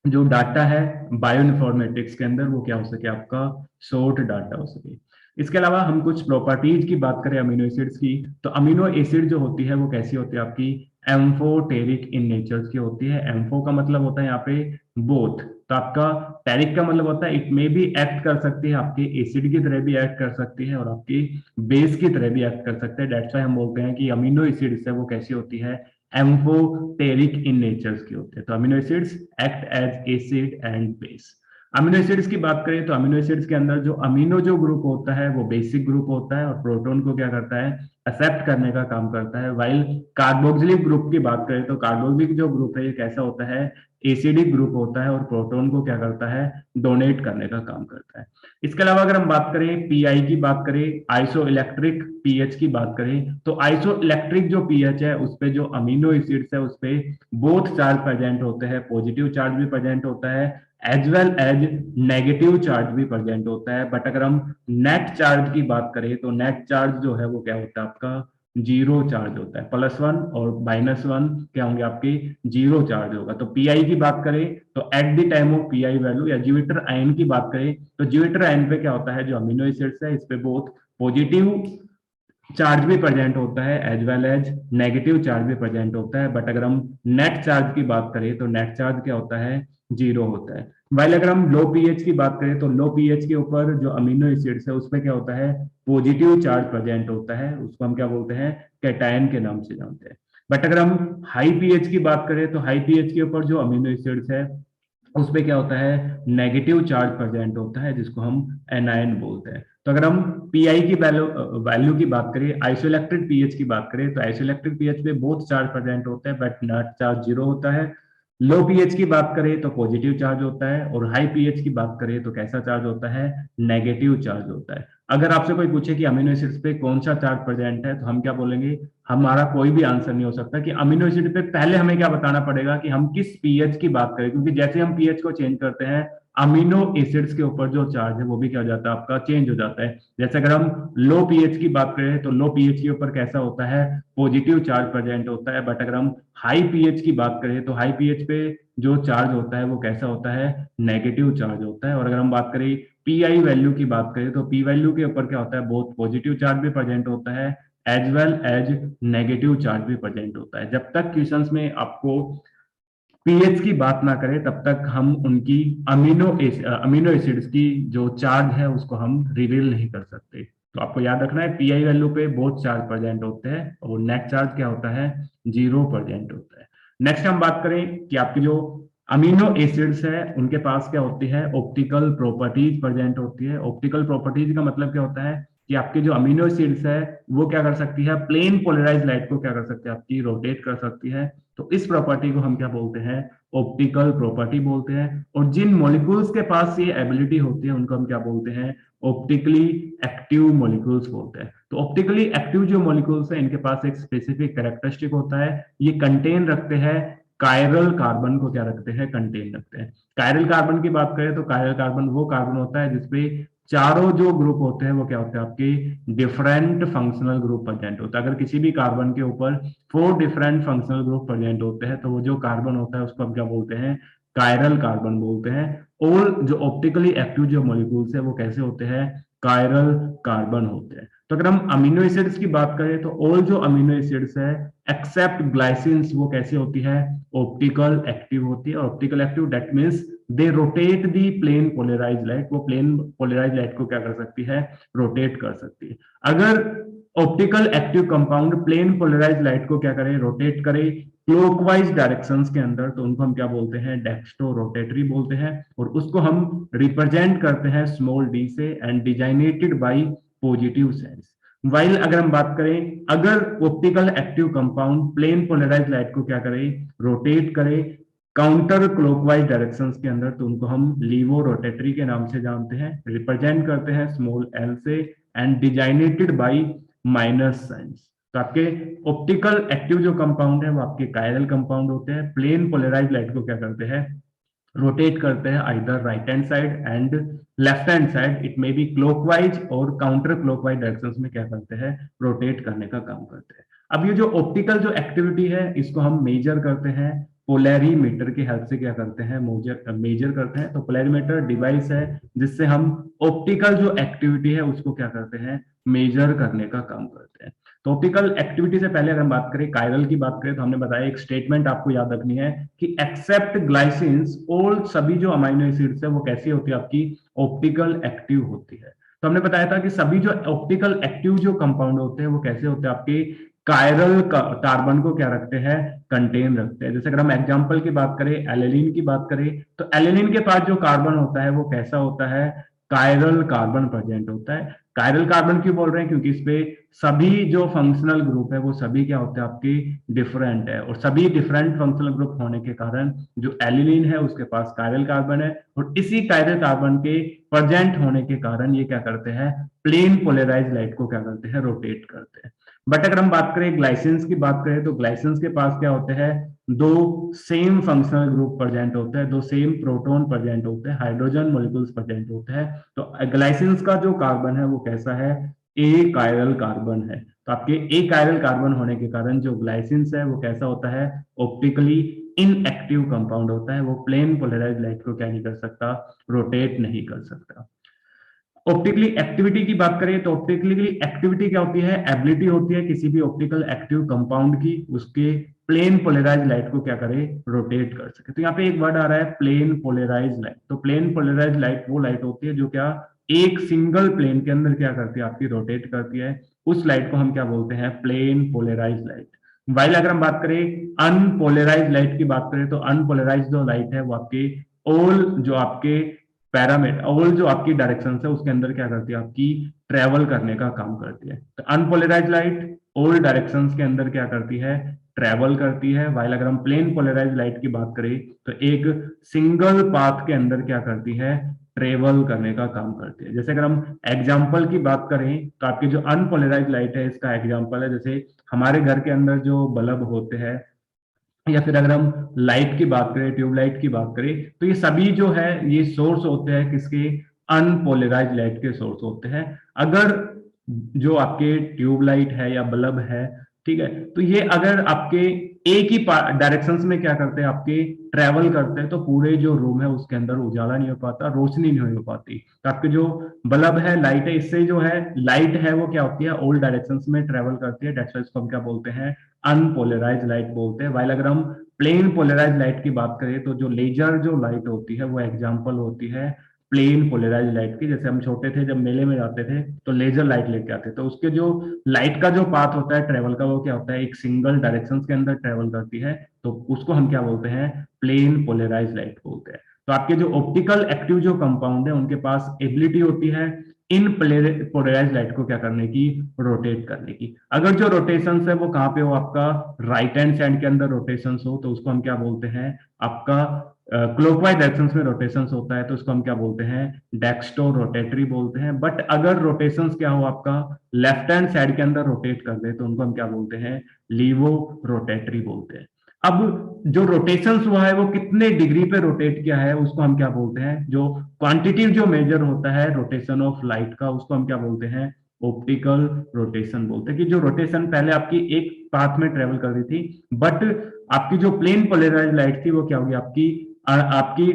जो डाटा है बायोइन्फॉर्मेटिक्स के अंदर वो क्या हो सके, आपका शॉर्ट डाटा हो सके। इसके अलावा हम कुछ प्रॉपर्टीज की बात करें अमीनो एसिड्स की, तो अमीनो एसिड जो होती है वो कैसी होती है, आपकी एम्फोटेरिक इन नेचर की होती है। एम्फो का मतलब होता है यहाँ पे बोथ, तो आपका टेरिक का मतलब होता है इट में भी एक्ट कर सकती है, आपके एसिड की तरह भी एक्ट कर सकती है और आपकी बेस की तरह भी एक्ट कर सकते हैं। डेट्स वाई हम बोलते हैं कि अमीनो एसिड्स है वो कैसी होती है, एम्फोटेरिक इन नेचर की होते हैं। तो amino acids act as acid and base. Amino acids की बात करें तो अमीनो एसिड्स के अंदर जो अमीनो जो ग्रुप होता है वो बेसिक ग्रुप होता है और प्रोटॉन को क्या करता है, एक्सेप्ट करने का काम करता है। वाइल कार्बोक्सिलिक ग्रुप की बात करें तो कार्बोक्सिलिक जो ग्रुप है ये कैसा होता है, एसिडिक ग्रुप होता है और प्रोटॉन को क्या करता है, डोनेट करने का काम करता है। इसके अलावा अगर हम बात करें पीआई की बात करें, आइसो इलेक्ट्रिक पीएच की बात करें, तो आइसो इलेक्ट्रिक जो पीएच है उस पे जो अमीनो एसिड्स है उस पे बोथ चार्ज प्रेजेंट होते हैं, पॉजिटिव चार्ज भी प्रेजेंट होता है as well as negative charge भी प्रेजेंट होता है। बट अगर हम नेट चार्ज की बात करें तो नेट चार्ज जो है वो क्या होता है, आपका जीरो चार्ज होता है, +1 और -1 क्या होंगे आपके, जीरो चार्ज होगा। तो पीआई की बात करें तो at the time of pi value, या ज्यूपिटर आयन की बात करें तो ज्यूपिटर आयन पे क्या होता है, जो अमीनो एसिड्स है इस पे बहुत पॉजिटिव चार्ज भी प्रेजेंट होता है as well as negative charge भी प्रेजेंट होता है। बट अगर हम नेट चार्ज की बात करें तो नेट चार्ज क्या होता है, जीरो होता है। वाइल अगर हम लो पीएच की बात करें तो लो पीएच के ऊपर जो अमीनो एसिड्स है उस पर क्या होता है, पॉजिटिव चार्ज प्रेजेंट होता है, उसको हम क्या बोलते हैं, कैटायन के नाम से जानते हैं। बट अगर हम हाई पीएच की बात करें तो हाई पीएच के ऊपर जो अमीनो एसिड्स है उस पे क्या होता है, नेगेटिव चार्ज प्रेजेंट होता है, जिसको हम एनायन बोलते हैं। तो अगर हम पीआई की वैल्यू वैल्यू की बात करें, आइसोइलेक्ट्रिक पीएच की बात करें तो आइसोइलेक्ट्रिक पीएच पे बहुत चार्ज प्रेजेंट होते हैं बट नेट चार्ज जीरो होता है। लो पीएच की बात करें तो पॉजिटिव चार्ज होता है, और हाई पीएच की बात करें तो कैसा चार्ज होता है, नेगेटिव चार्ज होता है। अगर आपसे कोई पूछे कि अमीनो एसिड्स पे कौन सा चार्ज प्रेजेंट है तो हम क्या बोलेंगे, हमारा कोई भी आंसर नहीं हो सकता कि अमीनो एसिड पे पहले हमें क्या बताना पड़ेगा कि हम किस पीएच की बात करें, क्योंकि जैसे हम पीएच को चेंज करते हैं अमीनो एसिड्स के ऊपर जो चार्ज है वो भी क्या हो जाता है, आपका चेंज हो जाता है। जैसे अगर हम लो पीएच की बात करें तो लो पीएच के ऊपर कैसा होता है, पॉजिटिव चार्ज प्रेजेंट होता है। बट अगर हम हाई पीएच की बात करें तो हाई पीएच पे जो चार्ज होता है वो कैसा होता है, नेगेटिव चार्ज होता है। और अगर हम बात करें पीआई वैल्यू की बात करें तो पी वैल्यू के ऊपर क्या होता है, बहुत पॉजिटिव चार्ज भी प्रेजेंट होता है as well as negative charge भी प्रेजेंट होता है। जब तक क्वेश्चंस में आपको पीएच की बात ना करें तब तक हम उनकी अमीनो एसिड्स की जो चार्ज है उसको हम रिवील नहीं कर सकते। तो आपको याद रखना है पीआई वैल्यू पे बहुत चार्ज प्रेजेंट होते हैं और नेट चार्ज क्या होता है, जीरो प्रेजेंट होता है। नेक्स्ट हम बात करें कि आपकी जो अमीनो एसिड्स है उनके पास क्या होती है, ऑप्टिकल प्रॉपर्टीज प्रेजेंट होती है। ऑप्टिकल प्रॉपर्टीज का मतलब क्या होता है कि आपके जो अमीनो एसिड्स है वो क्या कर सकती है, प्लेन पोलराइज लाइट को क्या कर सकती है, आपकी रोटेट कर सकती है। तो इस प्रॉपर्टी को हम क्या बोलते हैं, ऑप्टिकल प्रॉपर्टी बोलते हैं। और जिन मॉलिक्यूल्स के पास ये एबिलिटी होती है उनको हम क्या बोलते हैं, ऑप्टिकली एक्टिव मॉलिक्यूल्स बोलते हैं। तो ऑप्टिकली एक्टिव जो मॉलिक्यूल्स है इनके पास एक स्पेसिफिक कैरेक्टरिस्टिक होता है, ये कंटेन रखते हैं कायरल कार्बन को, क्या रखते हैं, कंटेन रखते हैं। कायरल कार्बन की बात करें तो कायरल कार्बन वो कार्बन होता है जिसपे चारों जो ग्रुप होते हैं वो क्या होते हैं, आपके डिफरेंट फंक्शनल ग्रुप प्रेजेंट होता है। अगर किसी भी कार्बन के ऊपर 4 डिफरेंट फंक्शनल ग्रुप प्रेजेंट होते हैं तो वो जो कार्बन होता है उसको हम क्या बोलते हैं, कायरल कार्बन बोलते हैं। और जो ऑप्टिकली एक्टिव जो मॉलिक्यूल्स है वो कैसे होते हैं, कायरल कार्बन होते हैं। तो अगर हम अमीनो एसिड्स की बात करें तो ऑल जो अमीनो एसिड्स है एक्सेप्ट ग्लाइसिन्स वो कैसे होती है, ऑप्टिकल एक्टिव होती है। Optical active that means they rotate the plane polarise light, वो प्लेन पोलराइज लाइट को क्या कर सकती है, रोटेट कर सकती है। अगर optical active compound plane polarise light को क्या करे, रोटेट करे क्लॉकवाइज डायरेक्शंस के अंदर, तो उनको हम क्या बोलते हैं, डेक्स्ट्रो रोटेटरी बोलते हैं। और उसको हम रिप्रेजेंट करते हैं स्मॉल डी से and designated by positive sense. While अगर हम बात करें, अगर optical active compound plane polarise light को क्या करे, रोटेट करे काउंटर क्लॉकवाइज डायरेक्शंस के अंदर, तो उनको हम लीवो रोटेटरी के नाम से जानते हैं, रिप्रेजेंट करते हैं स्मॉल एल से and designated bye minus science. तो आपके ऑप्टिकल एक्टिव जो कंपाउंड है वो आपके कायरल कंपाउंड होते हैं। प्लेन पोलराइज लाइट को क्या करते हैं, रोटेट करते हैं either right hand side and left hand side, it may be clockwise और काउंटर क्लॉकवाइज डायरेक्शंस में क्या करते हैं, रोटेट करने का काम करते हैं। अब ये जो ऑप्टिकल जो एक्टिविटी है इसको हम मेजर करते हैं पोलैरीमीटर की हेल्प से, क्या करते हैं, मेजर करते हैं। तो पोलैरीमीटर डिवाइस है जिससे हम ऑप्टिकल जो एक्टिविटी है उसको क्या करते हैं, मेजर करने का काम करते हैं। तो ऑप्टिकल एक्टिविटी से पहले अगर हम बात करें कायरल की बात करें तो हमने बताया एक स्टेटमेंट आपको याद रखनी है कि एक्सेप्ट ग्लाइसिन्स और सभी जो अमाइनो एसिड्स है वो कैसी होती है, आपकी ऑप्टिकल एक्टिव होती है। तो हमने बताया था कि सभी जो ऑप्टिकल एक्टिव जो कंपाउंड होते हैं वो कैसे होते हैं, आपके कायरल कार्बन को क्या रखते हैं, कंटेन रखते हैं। जैसे अगर हम एग्जांपल की बात करें, एलेनिन की बात करें तो एलेनिन के पास जो कार्बन होता है वो कैसा होता है, कायरल कार्बन प्रेजेंट होता है। कायरल कार्बन क्यों बोल रहे हैं, क्योंकि इसपे सभी जो फंक्शनल ग्रुप है वो सभी क्या होते हैं, आपके डिफरेंट है। और सभी डिफरेंट फंक्शनल ग्रुप होने के कारण जो एलिनिन है उसके पास कायरल कार्बन है, और इसी कायरल कार्बन के प्रेजेंट होने के कारण ये क्या करते हैं, प्लेन पोलराइज लाइट को क्या करते हैं, रोटेट करते हैं। बट अगर हम बात करें ग्लाइसिन्स की बात करें तो ग्लाइसिन्स के पास क्या होते हैं, दो सेम फंक्शनल ग्रुप प्रेजेंट होते हैं, दो सेम प्रोटॉन प्रेजेंट होते हैं, हाइड्रोजन मॉलिक्यूल्स प्रेजेंट होते हैं। तो ग्लाइसिन्स का जो कार्बन है वो कैसा है, ए कायरल कार्बन है। तो आपके एक कायरल कार्बन होने के कारण जो ग्लाइसिन है वो कैसा होता है, ऑप्टिकली इनएक्टिव कंपाउंड होता है, वो प्लेन पोलराइज लाइट को क्या नहीं कर सकता, रोटेट नहीं कर सकता। ऑप्टिकली एक्टिविटी की बात करें तो ऑप्टिकली एक्टिविटी क्या होती है, एबिलिटी होती है किसी भी ऑप्टिकल एक्टिव कंपाउंड की उसके प्लेन पोलराइज लाइट को क्या करे, रोटेट कर सके। तो यहाँ पे एक वर्ड आ रहा है प्लेन पोलराइज लाइट। तो प्लेन पोलराइज लाइट वो लाइट होती है जो क्या एक सिंगल प्लेन के अंदर क्या करती है, आपकी रोटेट करती है, उस लाइट को हम क्या बोलते हैं, प्लेन पोलराइज लाइट। वाइल अगर हम बात करें अनपोलराइज लाइट की बात करें तो अनपोलराइज जो लाइट है वो आपके ऑल जो आपके पैरामीटर ऑल जो आपकी डायरेक्शन है उसके अंदर क्या करती है, आपकी ट्रेवल करने का काम करती है। तो अनपोलराइज लाइट ऑल डायरेक्शंस के अंदर क्या करती है, ट्रेवल करती है। वाइल अगर हम प्लेन पोलराइज लाइट की बात करें तो एक सिंगल पाथ के अंदर क्या करती है, ट्रेवल करने का काम करती है। जैसे अगर हम एग्जाम्पल की बात करें तो आपकी जो अनपोलराइज लाइट है इसका एग्जाम्पल है जैसे हमारे घर के अंदर जो बल्ब होते हैं, या फिर अगर हम लाइट की बात करें, ट्यूबलाइट की बात करें, तो ये सभी जो है ये सोर्स होते हैं किसके, अनपोलराइज लाइट के सोर्स होते हैं। अगर जो आपके ट्यूबलाइट है या बल्ब है, ठीक है, तो ये अगर आपके एक ही डायरेक्शंस में क्या करते हैं, आपके ट्रेवल करते हैं, तो पूरे जो रूम है उसके अंदर उजाला नहीं हो पाता, रोशनी नहीं हो पाती। तो आपके जो बल्ब है, लाइट है, इससे जो है लाइट है वो क्या होती है, ऑल डायरेक्शंस में ट्रेवल करती है। दैट्स व्हाई इसको हम क्या बोलते हैं, अनपोलराइज लाइट बोलते हैं। वाइल अगर हम प्लेन पोलराइज लाइट की बात करें तो जो लेजर जो लाइट होती है वो एग्जांपल होती है प्लेन पोलराइज लाइट की। जैसे हम छोटे थे जब मेले में जाते थे तो लेजर लाइट लेके आते, तो उसके जो लाइट का जो पाथ होता है ट्रेवल का वो क्या होता है, एक सिंगल डायरेक्शन के अंदर ट्रेवल करती है, तो उसको हम क्या बोलते हैं, प्लेन पोलराइज लाइट बोलते हैं। तो आपके जो ऑप्टिकल एक्टिव जो कंपाउंड है उनके पास एबिलिटी होती है इन पोलराइज लाइट को क्या करने की, रोटेट करने की। अगर जो रोटेशन है वो कहाँ पे हो, आपका राइट हैंड साइड के अंदर रोटेशन हो तो उसको हम क्या बोलते हैं, आपका क्लॉकवाइज डायरेक्शन में रोटेशन होता है तो उसको हम क्या बोलते हैं, डेक्स्टो रोटेटरी बोलते हैं। बट अगर रोटेशन क्या हो आपका लेफ्ट हैंड साइड के अंदर रोटेट कर दे तो उनको हम क्या बोलते हैं, लीवो रोटेटरी बोलते हैं। अब जो रोटेशन हुआ है वो कितने डिग्री पे रोटेट किया है उसको हम क्या बोलते हैं, जो क्वांटिटिव जो मेजर होता है रोटेशन ऑफ लाइट का उसको हम क्या बोलते हैं, ऑप्टिकल रोटेशन बोलते हैं। कि जो रोटेशन पहले आपकी एक पाथ में ट्रेवल कर रही थी, बट आपकी जो प्लेन पोलराइज लाइट थी वो क्या होगी, आपकी आपकी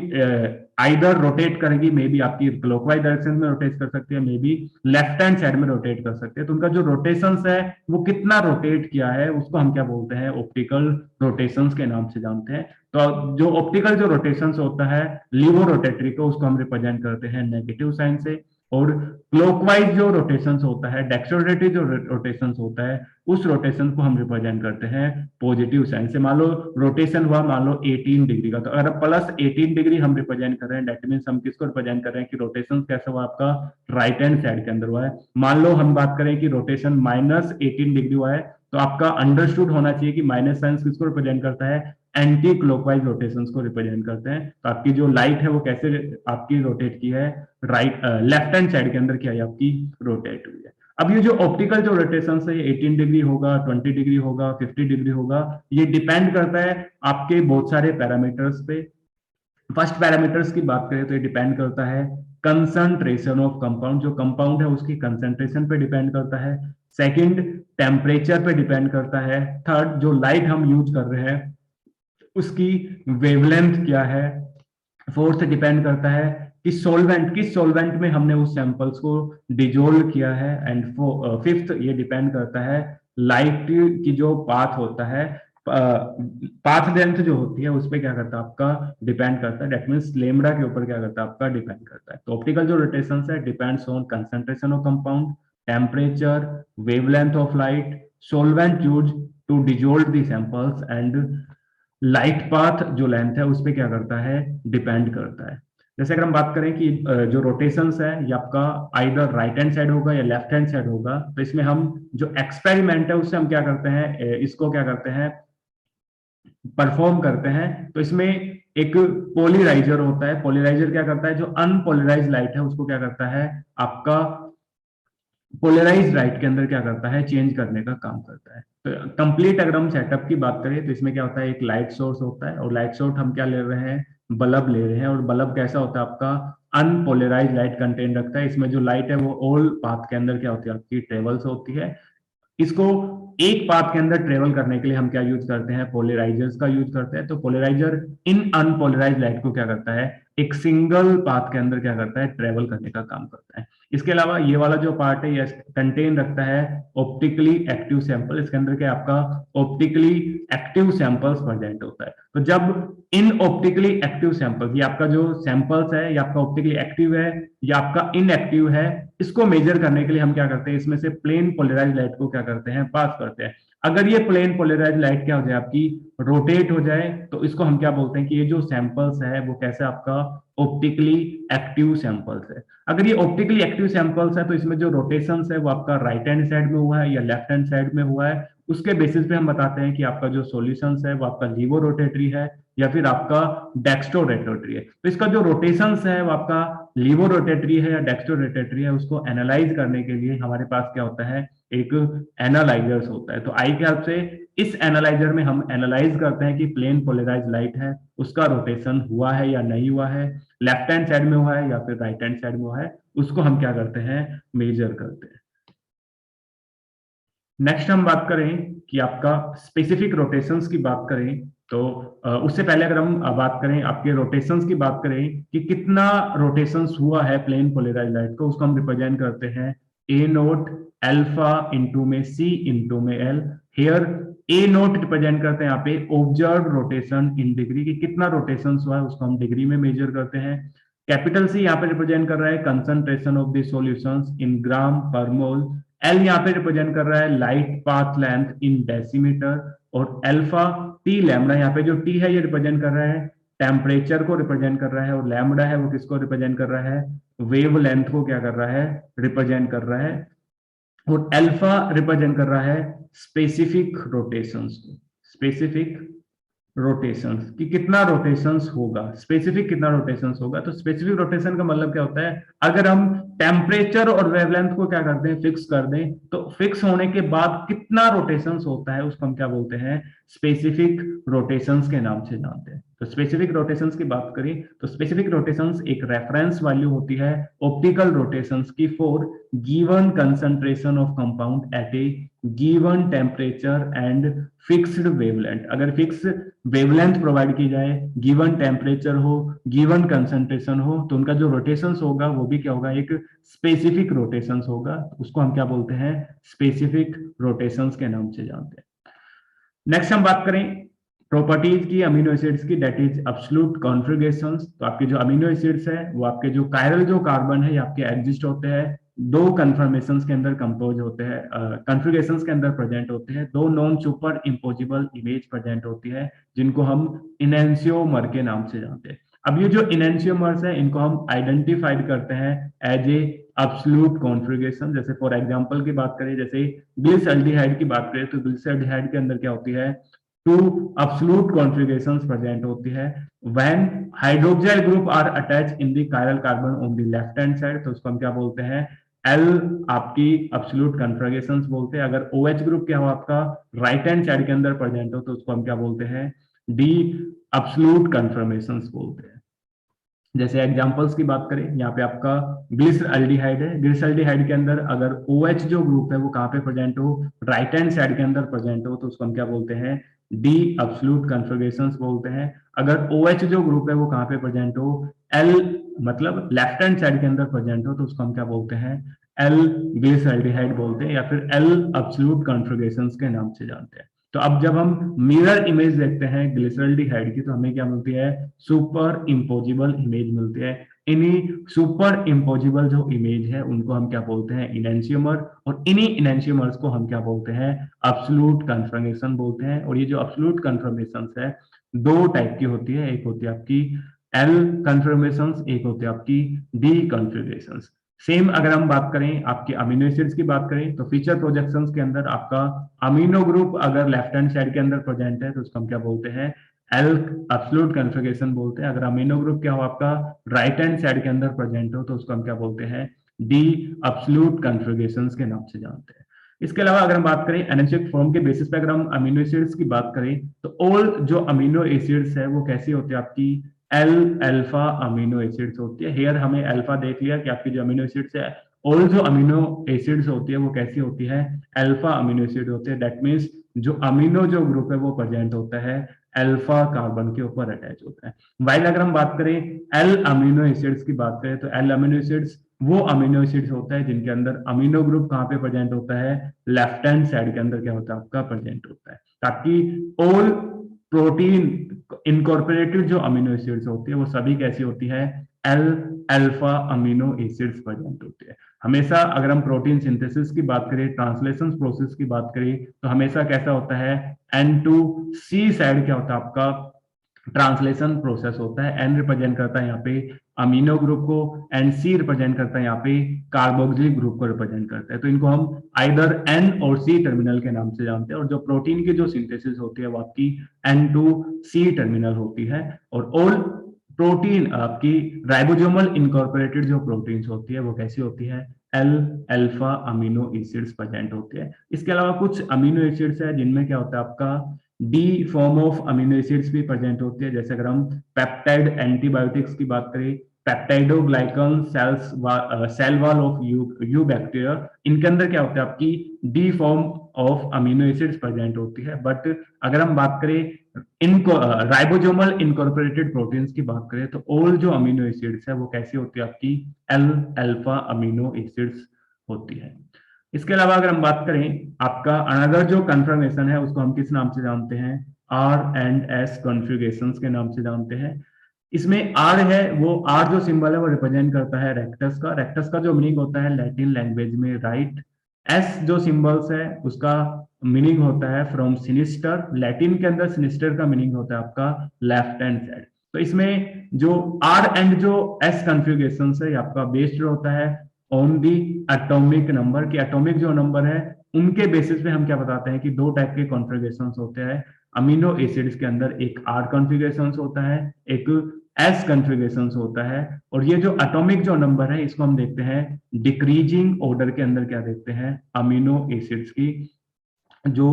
आइदर रोटेट करेगी, मे बी आपकी क्लॉकवाइज डायरेक्शन में रोटेट कर सकती है, may be left hand side में रोटेट कर सकते हैं। तो उनका जो रोटेशन है वो कितना रोटेट किया है उसको हम क्या बोलते हैं, ऑप्टिकल रोटेशंस के नाम से जानते हैं। तो जो ऑप्टिकल जो रोटेशंस होता है लिवो रोटेटरी को उसको हम रिप्रेजेंट करते हैं नेगेटिव साइन से, और क्लॉकवाइज जो रोटेशंस होता है, डेक्सोरेटिव जो रोटेशंस होता है, उस रोटेशन को हम रिप्रेजेंट करते हैं पॉजिटिव साइन से। मान लो रोटेशन हुआ मान लो 18 डिग्री का, तो अगर प्लस 18 डिग्री हम रिप्रेजेंट कर रहे हैं, दैट मींस हम किसको रिप्रेजेंट कर रहे हैं कि रोटेशन कैसा हुआ आपका राइट हैंड साइड के अंदर हुआ है। मान लो हम बात करें कि रोटेशन माइनस 18 डिग्री हुआ है, तो आपका अंडरस्टूड होना चाहिए कि माइनस साइन किसको रिप्रेजेंट करता है, एंटी क्लॉकवाइज रोटेशंस को रिप्रेजेंट करते हैं। तो आपकी जो लाइट है वो कैसे आपकी रोटेट की है, राइट लेफ्ट हैंड साइड के अंदर क्या है, आपकी रोटेट हुई है। अब ये जो ऑप्टिकल जो रोटेशन है ये 18 डिग्री होगा, 20 डिग्री होगा, 50 डिग्री होगा, ये डिपेंड करता है आपके बहुत सारे पैरामीटर्स पे। फर्स्ट पैरामीटर्स की बात करें तो ये डिपेंड करता है कंसंट्रेशन ऑफ कंपाउंड, जो कंपाउंड है उसकी कंसंट्रेशन पे डिपेंड करता है। सेकंड टेम्परेचर पे डिपेंड करता है। थर्ड जो लाइट हम यूज कर रहे हैं उसकी वेवलेंथ क्या है। फोर्थ डिपेंड करता है कि सॉल्वेंट किस सॉल्वेंट में हमने उस सैंपल्स को डिजोल्व किया है। एंड फिफ्थ ये डिपेंड करता है लाइट की जो पाथ होता है, पाथ लेंथ जो होती है उस पर क्या करता है, आपका डिपेंड करता है। दैट मींस लेमडा के ऊपर क्या करता है, आपका डिपेंड करता है। तो ऑप्टिकल जो रोटेशन है depends on concentration of compound, temperature, wavelength of light, solvent use to dissolve the samples, and light path जो लेंथ है उस पर क्या करता है, डिपेंड करता है। जैसे अगर हम बात करें कि जो रोटेशंस है ये आपका आइदर राइट हैंड साइड होगा या लेफ्ट हैंड साइड होगा, तो इसमें हम जो एक्सपेरिमेंट है उससे हम क्या करते हैं, इसको क्या करते हैं, परफॉर्म करते हैं। तो इसमें एक पोलराइजर होता है, पोलराइजर क्या करता है, जो अनपोलराइज लाइट है उसको क्या करता है, आपका पोलराइज लाइट के अंदर क्या करता है, चेंज करने का काम करता है। तो कंप्लीट अगर हम सेटअप की बात करें तो इसमें क्या होता है, एक लाइट सोर्स होता है, और लाइट सोर्स हम क्या ले रहे हैं, बल्ब ले रहे हैं, और बल्ब कैसा होता है आपका अनपोलराइज लाइट कंटेंट रखता है। इसमें जो लाइट है वो ऑल पाथ के अंदर क्या होती है, आपकी ट्रेवल्स होती है। इसको एक पाथ के अंदर ट्रेवल करने के लिए हम क्या यूज करते हैं, पोलराइजर्स का यूज करते हैं। तो पोलराइजर इन अनपोलराइज लाइट को क्या करता है, एक सिंगल पाथ के अंदर क्या करता है, ट्रेवल करने का काम करता है। इसके अलावा ये वाला जो पार्ट है ये कंटेन रखता है ऑप्टिकली एक्टिव सैंपल। इसके अंदर क्या आपका ऑप्टिकली एक्टिव सैंपल्स प्रेजेंट होता है। तो जब इन ऑप्टिकली एक्टिव सैंपल्स, ये आपका जो सैंपल्स है, ये आपका ऑप्टिकली एक्टिव है या आपका इनएक्टिव है, इसको मेजर करने के लिए हम क्या करते हैं, इसमें से प्लेन पोलराइज लाइट को क्या करते हैं, पास करते हैं। अगर ये प्लेन पोलराइज लाइट क्या हो जाए, आपकी रोटेट हो जाए, तो इसको हम क्या बोलते हैं कि ये जो सैंपल्स है वो कैसे आपका ऑप्टिकली एक्टिव सैंपल्स है। अगर ये ऑप्टिकली एक्टिव सैंपल्स है तो इसमें जो रोटेशन है वो आपका राइट हैंड साइड में हुआ है या लेफ्ट हैंड साइड में हुआ है, उसके बेसिस पे हम बताते हैं कि आपका जो सॉल्यूशन है वो आपका लीवो रोटेटरी है या फिर आपका डेक्स्ट्रो रोटेटरी है। तो इसका जो रोटेशन है वो आपका लीवो रोटेटरी है या डेक्स्ट्रो रोटेटरी है, उसको एनालाइज करने के लिए हमारे पास क्या होता है, एक एनालाइजर्स होता है। तो आई के हेल्प से इस एनालाइजर में हम एनालाइज करते हैं कि प्लेन पोलराइज लाइट है उसका रोटेशन हुआ है या नहीं हुआ है, लेफ्ट हैंड साइड में हुआ है या फिर राइट हैंड साइड में हुआ है, उसको हम क्या करते हैं, मेजर करते हैं। नेक्स्ट हम बात करें कि आपका स्पेसिफिक रोटेशंस की बात करें तो उससे पहले अगर हम बात करें आपके रोटेशंस की बात करें कि कितना रोटेशंस हुआ है प्लेन पोलराइज लाइट को, उसको हम रिप्रेजेंट करते हैं ए नोट अल्फा इंटू में सी इंटू में एल। हेयर ए नोट रिप्रेजेंट करते हैं यहाँ पे ऑब्जर्व रोटेशन इन डिग्री, की कितना रोटेशन हुआ है उसको हम डिग्री में मेजर करते हैं। कैपिटल सी यहाँ पे रिप्रेजेंट कर रहा है concentration of the solutions in gram per mole. L यहाँ पे रिप्रेजेंट कर रहा है light path length in decimetre. और अल्फा टी लैम्बडा, यहाँ पे जो टी है ये रिप्रेजेंट कर रहा है टेम्परेचर को रिप्रेजेंट कर रहा है, और लैम्बडा है वो किसको रिप्रेजेंट कर रहा है, वेव लेंथ को क्या कर रहा है, रिप्रेजेंट कर रहा है। और अल्फा रिप्रेजेंट कर रहा है स्पेसिफिक रोटेशंस को, स्पेसिफिक रोटेशंस कि कितना रोटेशंस होगा, स्पेसिफिक कितना रोटेशंस होगा। तो स्पेसिफिक रोटेशन का मतलब क्या होता है, अगर हम टेम्परेचर और वेवलेंथ को क्या करते हैं, फिक्स कर दें, तो फिक्स होने के बाद कितना रोटेशंस होता है उसको हम क्या बोलते हैं, स्पेसिफिक रोटेशंस के नाम से जानते हैं। तो स्पेसिफिक रोटेशंस की बात करें तो स्पेसिफिक रोटेशंस एक रेफरेंस वैल्यू होती है ऑप्टिकल रोटेशंस की for given concentration of compound at a given temperature and fixed wavelength. अगर फिक्स वेवलेंथ प्रोवाइड की जाए, गिवन टेम्परेचर हो, गिवन कंसंट्रेशन हो, तो उनका जो रोटेशन होगा वो भी क्या होगा, एक स्पेसिफिक रोटेशन होगा। उसको हम क्या बोलते हैं, स्पेसिफिक रोटेशंस के नाम से जानते हैं। नेक्स्ट हम बात करें प्रॉपर्टीज की अमीनो एसिड्स की, दैट इज एब्सोल्यूट कॉन्फ़िगरेशंस। तो आपके जो अमीनो एसिड्स है वो आपके जो कायरल जो कार्बन है ये आपके एग्जिस्ट होते हैं, दो कन्फर्मेशंस के अंदर कंपोज होते हैं, कॉन्फ़िगरेशंस के अंदर प्रेजेंट होते हैं, दो नॉन सुपर इंपोजिबल इमेज प्रेजेंट होती है जिनको हम इनैंसियोमर के नाम से जानते हैं। अब ये जो इनैंसियोमर्स है इनको हम आइडेंटिफाइड करते हैं एज ए एब्सोल्यूट कॉन्फ़िगरेशन। जैसे फॉर एग्जांपल की बात करें, जैसे ग्लिसल्डिहाइड की बात करें तो ग्लिसल्डिहाइड के अंदर क्या होती है, टू एब्सोल्यूट कॉन्फ़िगरेशंस प्रेजेंट होती है when hydroxyl group are attach in the chiral carbon on the left hand side, तो उसको हम क्या बोलते हैं, एल आपकी एब्सोल्यूट कॉन्फ़िगरेशंस बोलते हैं। अगर OH ग्रुप क्या हो आपका राइट हैंड साइड के अंदर प्रेजेंट हो तो उसको हम क्या बोलते हैं, डी एब्सोल्यूट कन्फर्मेशंस बोलते हैं। जैसे एग्जांपल्स की बात करें, यहाँ पे आपका ग्लिसरल्डिहाइड है, ग्लिसरल्डिहाइड के अंदर अगर OH जो ग्रुप है वो कहाँ पे प्रेजेंट हो, राइट हैंड साइड के अंदर प्रेजेंट हो, तो उसको हम क्या बोलते हैं, डी एब्सोल्यूट कन्फिगरेशंस बोलते हैं। अगर OH जो ग्रुप है वो कहाँ पे प्रेजेंट हो, एल मतलब लेफ्ट हैंड साइड के अंदर प्रेजेंट हो, तो उसको हम क्या बोलते हैं, एल ग्लिसरल्डिहाइड बोलते हैं या फिर एल एब्सोल्यूट कॉन्फ़िगरेशंस के नाम से जानते हैं। तो अब जब हम मिरर इमेज देखते हैं ग्लिसरल्डिहाइड की तो हमें क्या मिलती है, सुपर इम्पोजिबल इमेज मिलती है। इन्हीं सुपर इम्पोजिबल जो इमेज है उनको हम क्या बोलते हैं, इनैंसियोमर, और इन्हीं इनैंसियोमर्स को हम क्या बोलते हैं, एब्सोल्यूट कन्फर्मेशन बोलते हैं। और ये जो एब्सोल्यूट कन्फर्मेशन है दो टाइप की होती है, एक होती है आपकी एल कन्फर्मेशन, एक होती है आपकी डी कन्फिगरेशन। सेम अगर हम बात करें आपके अमीनो एसिड्स की बात करें तो फीचर प्रोजेक्शंस के अंदर आपका अमीनो ग्रुप अगर लेफ्ट हैंड साइड के अंदर प्रेजेंट है तो उसको हम क्या बोलते हैं, एल एब्सोल्यूट कॉन्फ़िगरेशन बोलते हैं। अगर अमीनो ग्रुप क्या हो आपका राइट हैंड साइड के अंदर प्रेजेंट हो तो उसको हम क्या बोलते हैं, डी एब्सोल्यूट कॉन्फ़िगरेशंस के नाम से जानते हैं। इसके अलावा अगर हम बात करें एनर्जेटिक फॉर्म के बेसिस पे अगर हम अमीनो एसिड्स की बात करें तो ऑल जो अमीनो एसिड्स है वो कैसी होती है आपकी, एल अल्फा अमीनो एसिड्स होती है। हेयर हमें अल्फा देख लिया कि आपकी जो अमीनो एसिड्स है ऑल जो अमीनो एसिड्स होती है वो कैसी होती है, अल्फा अमीनो एसिड होते हैं। दैट मीन्स जो अमीनो जो ग्रुप है वो प्रेजेंट होता है अल्फा कार्बन के ऊपर अटैच होता है। वाइल अगर हम बात करें एल अमीनो एसिड्स की बात करें तो एल अमीनो एसिड्स वो अमीनो एसिड्स होता है जिनके अंदर अमीनो ग्रुप कहाँ पे प्रेजेंट होता है, लेफ्ट हैंड साइड के अंदर क्या होता है आपका प्रेजेंट होता है। ताकि ऑल प्रोटीन इनकॉर्पोरेटेड जो अमीनो एसिड्स होती है वो सभी कैसी होती है, L alpha amino acids present होते हैं। हमेशा अगर हम प्रोटीन सिंथेसिस की बात करें, ट्रांसलेशन प्रोसेस की बात करें, तो हमेशा कैसा होता है, N2C साइड क्या होता है आपका ट्रांसलेशन प्रोसेस होता है। N रिप्रेजेंट करता है यहाँ पे अमीनो ग्रुप को, एंड C रिप्रेजेंट करता है यहाँ पे कार्बोक्सिलिक ग्रुप को रिप्रेजेंट करता है। तो इनको हम आइदर N और C टर्मिनल के नाम से जानते हैं। और जो प्रोटीन की जो सिंथेसिस होती है वो आपकी N2C टर्मिनल होती है। और ऑल प्रोटीन आपकी राइबोसोमल इनकॉर्पोरेटेड जो प्रोटीन्स होती है वो कैसी होती है, L alpha amino acids present होते हैं। इसके अलावा कुछ अमीनो एसिड्स है जिनमें क्या होता है आपका D form of amino acids भी प्रेजेंट होती है। जैसे अगर हम पेप्टाइड एंटीबायोटिक्स की बात करें, peptidoglycan cell wall of you bacteria, इनके अंदर क्या होता है आपकी D form of amino acids present होती है। बट अगर हम बात करें इनको राइबोसोमल इनकॉर्पोरेटेड प्रोटीन्स की बात करें तो ऑल जो अमीनो एसिड्स है वो कैसी होती है आपकी एल अल्फा अमीनो एसिड्स होती है। इसके अलावा अगर हम बात करें आपका अनदर जो कन्फर्मेशन है उसको हम किस नाम से जानते हैं, आर एंड एस कॉन्फ़िगरेशंस के नाम से जानते हैं। इसमें आर है वो आर जो सिंबल है वो रिप्रेजेंट करता है रेक्टस का। रेक्टस का जो मीनिंग होता है लैटिन लैंग्वेज में राइट। एस जो सिंबल्स है उसका मीनिंग होता है फ्रॉम सिनिस्टर। लैटिन के अंदर सिनिस्टर का मीनिंग होता है आपका लेफ्ट हैंड साइड। तो इसमें जो आर एंड जो एस कॉन्फ़िगरेशन है आपका बेस्ड होता है ऑन दी एटॉमिक नंबर। की एटॉमिक जो नंबर है उनके बेसिस पे हम क्या बताते हैं कि दो टाइप के कॉन्फ़िगरेशंस होते हैं अमीनो एसिड्स के अंदर। एक आर कॉन्फ़िगरेशंस होता है, एक एस कॉन्फ़िगरेशंस होता है। और ये जो एटॉमिक जो नंबर है इसको हम देखते हैं डिक्रीजिंग ऑर्डर के अंदर क्या देखते हैं, अमीनो एसिड्स की जो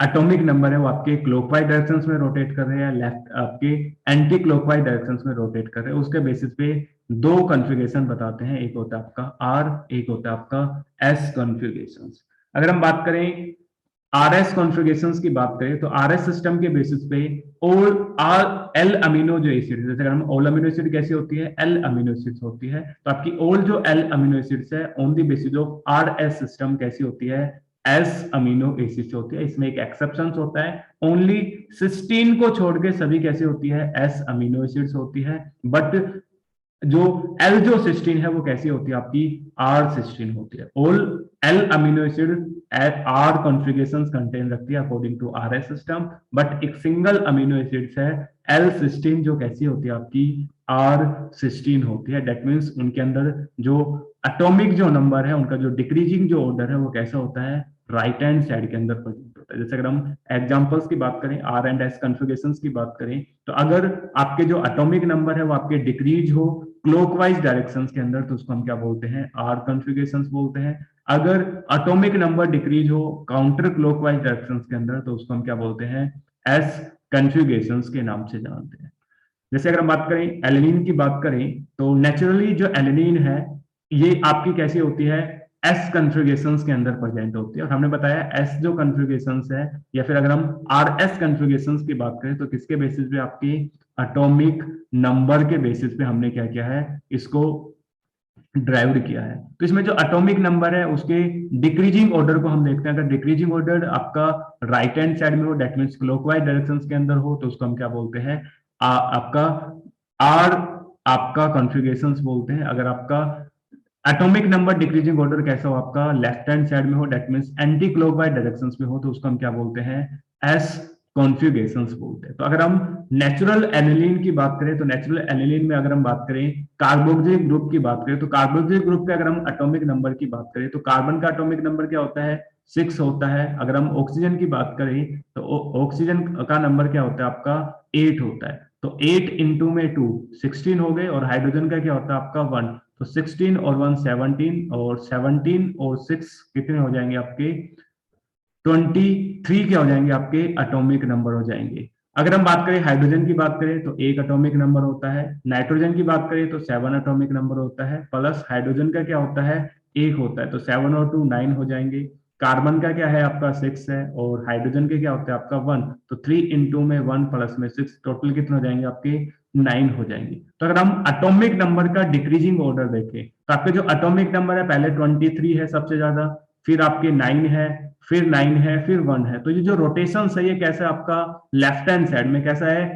एटॉमिक नंबर है वो आपके क्लॉकवाइज डायरेक्शंस में रोटेट कर रहे हैं, लेफ्ट आपके एंटी क्लॉकवाइज डायरेक्शंस में रोटेट कर रहे हैं। उसके बेसिस पे दो कॉन्फ़िगरेशन बताते हैं, एक होता है आपका आर, एक होता है आपका एस कॉन्फ़िगरेशंस। अगर हम बात करें आर एस कॉन्फ़िगरेशंस की बात करें तो आर एस सिस्टम के बेसिस पे ऑल आर एल अमीनो जो एसिड, जैसे अगर हम ऑल अमीनो एसिड कैसी होती है, एल अमीनो एसिड्स होती है, तो आपकी ऑल जो एल अमीनो एसिड्स है on the basis of are S system कैसी होती है, एस अमीनो एसिड्स होती है। इसमें एक एक्सेप्शन होता है, ओनली सिस्टीन को छोड़ के सभी कैसी होती है, एस अमीनो एसिड्स होती है। बट जो एल जो सिस्टीन है वो कैसी होती है आपकी आर सिस्टीन होती है। All L amino acid are configurations contain रखती है according to R S system. But एक सिंगल अमीनो एसिड्स है एल सिस्टीन जो कैसी होती है आपकी आर सिस्टीन होती है। दैट मीन्स उनके अंदर जो एटॉमिक जो नंबर है उनका जो डिक्रीजिंग जो ऑर्डर है वो कैसा होता है, राइट हैंड साइड के अंदर प्रेजेंट होता है। जैसे अगर हम एग्जांपल्स की बात करें, आर एंड एस कॉन्फ़िगरेशंस की बात करें, तो अगर आपके जो एटॉमिक नंबर है वो आपके डिक्रीज हो क्लॉकवाइज डायरेक्शंस के अंदर तो उसको हम क्या बोलते हैं, आर कॉन्फ़िगरेशंस बोलते हैं। अगर एटॉमिक नंबर डिक्रीज हो काउंटर क्लॉकवाइज डायरेक्शंस के अंदर तो उसको हम क्या बोलते हैं, एस कॉन्फ़िगरेशंस के नाम से जानते हैं। जैसे अगर हम बात करें एलेनिन की बात करें तो नेचुरली जो एलेनिन है ये आपकी कैसी होती है, एस कॉन्फ़िगरेशंस के अंदर प्रेजेंट होती है। और हमने बताया एस जो कॉन्फ़िगरेशंस है या फिर अगर हम आर एस कॉन्फ़िगरेशंस की बात करें तो किसके बेसिस पे, आपकी एटॉमिक नंबर के बेसिस पे हमने क्या किया है, इसको ड्राइव्ड किया है। तो इसमें जो एटॉमिक नंबर है उसके डिक्रीजिंग ऑर्डर को हम देखते हैं। अगर डिक्रीजिंग ऑर्डर आपका राइट हैंड साइड में हो, दैट मींस क्लॉकवाइज डायरेक्शंस के अंदर हो, तो उसको हम क्या बोलते हैं, आपका आर आपका कॉन्फ़िगरेशंस बोलते हैं। अगर आपका एटॉमिक नंबर डिक्रीजिंग ऑर्डर कैसा हो, आपका लेफ्ट हैंड साइड में हो, that means anti clockwise directions में हो, तो उसको हम क्या बोलते हैं, एस कॉन्फ़िगरेशंस बोलते हैं। तो अगर हम नेचुरल एनिलीन की बात करें तो नेचुरल एनिलीन में अगर हम बात करें कार्बोक्सिलिक ग्रुप की बात करें तो कार्बोक्सिलिक ग्रुप के अगर हम एटॉमिक नंबर की बात करें तो कार्बन का एटॉमिक नंबर क्या होता है, 6 होता है। अगर हम ऑक्सीजन की बात करें तो ऑक्सीजन का नंबर क्या होता है आपका 8 होता है। तो 8 इंटू में 2 16 हो गए, और हाइड्रोजन का क्या होता है आपका 1, तो 16 और 1 17, और 17 और 6 कितने हो जाएंगे आपके 23 क्या हो जाएंगे आपके एटॉमिक नंबर हो जाएंगे। अगर हम बात करें हाइड्रोजन की बात करें तो 1 एटॉमिक नंबर होता है, नाइट्रोजन की बात करें तो 7 एटॉमिक नंबर होता है, प्लस हाइड्रोजन का क्या होता है एक होता है, तो 7 और 2 9 हो जाएंगे। कार्बन का क्या है आपका 6 है, और हाइड्रोजन के क्या होता है आपका 1। तो 3 इंटू में 1 प्लस में 6, टोटल कितने हो जाएंगे आपके 9 हो जाएंगे। तो अगर हम एटॉमिक नंबर का डिक्रीजिंग ऑर्डर देखें, तो आपके जो एटॉमिक नंबर है पहले 23 है सबसे ज्यादा, फिर आपके 9 है, फिर 9 है, फिर 1 है। तो ये जो रोटेशन है ये कैसा है आपका लेफ्ट हैंड साइड में कैसा है,